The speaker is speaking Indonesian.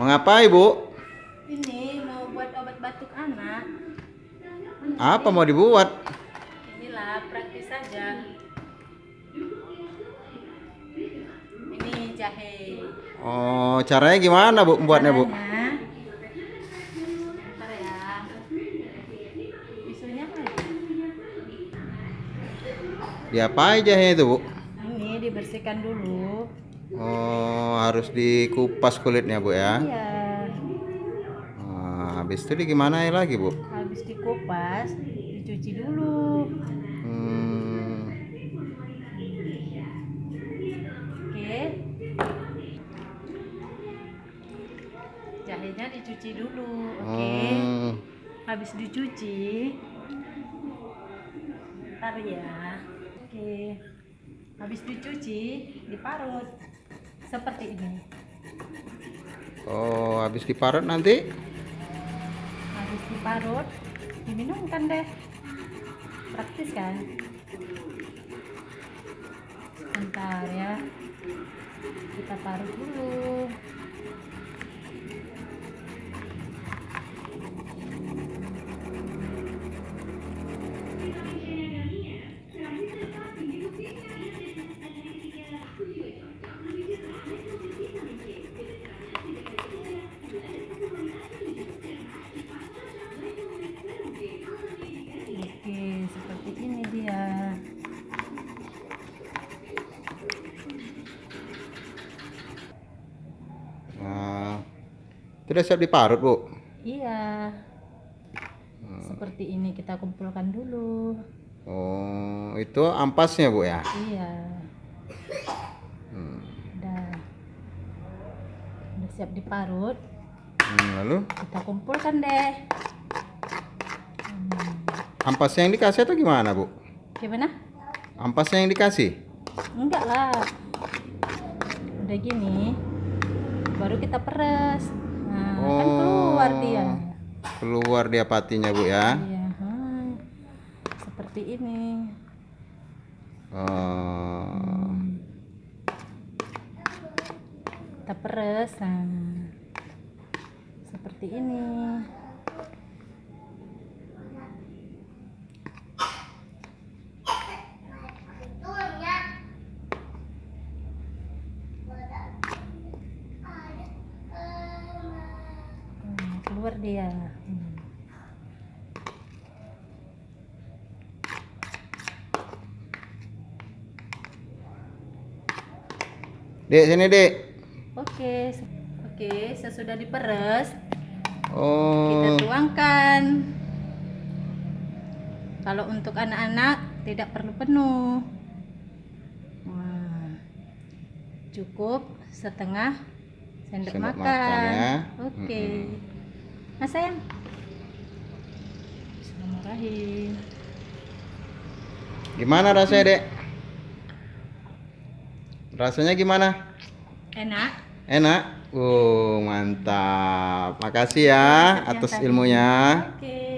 Mengapa Ibu? Ini mau buat obat batuk anak. Apa mau dibuat? Inilah praktis saja. Ini jahe. Oh, caranya gimana Bu membuatnya Bu? Caranya, bentar ya. Isunya apa ya? Diapain jahenya itu Bu? Ini dibersihkan dulu. Oh, harus dikupas kulitnya Bu ya? Iya. Nah, habis itu gimana lagi Bu? Habis dikupas, dicuci dulu. Hmm, Oke. Jahenya dicuci dulu. Oke. oh, Habis dicuci, ntar ya. Oke. Habis dicuci, diparut seperti ini. oh, habis diparut nanti? Habis diparut, diminumkan deh. Praktis kan? Bentar ya. Kita parut dulu. Oke, seperti ini dia. Nah, itu udah siap diparut Bu? Iya. Seperti ini kita kumpulkan dulu. Oh, itu ampasnya Bu ya? Iya. Udah. Udah siap diparut. Lalu Kita kumpulkan deh. ampasnya yang dikasih atau gimana Bu? Gimana? Ampasnya yang dikasih? Enggak lah. Udah gini. Baru kita peres. Nah, kan keluar dia. Keluar dia patinya Bu ya? Iya, seperti ini. Oh, Kita peres. Nah, seperti ini. Keluar dia. Dek sini Dek. Oke, sesudah diperes, kita Oh, tuangkan. Kalau untuk anak-anak tidak perlu penuh. Wah, cukup setengah sendok Sendok makan. makan ya. Oke. Mas sayang. Bismillahirrahmanirrahim. Gimana rasanya Dek? Rasanya gimana? Enak. Enak? Mantap. Makasih ya Yang atas tadi. ilmunya. Oke.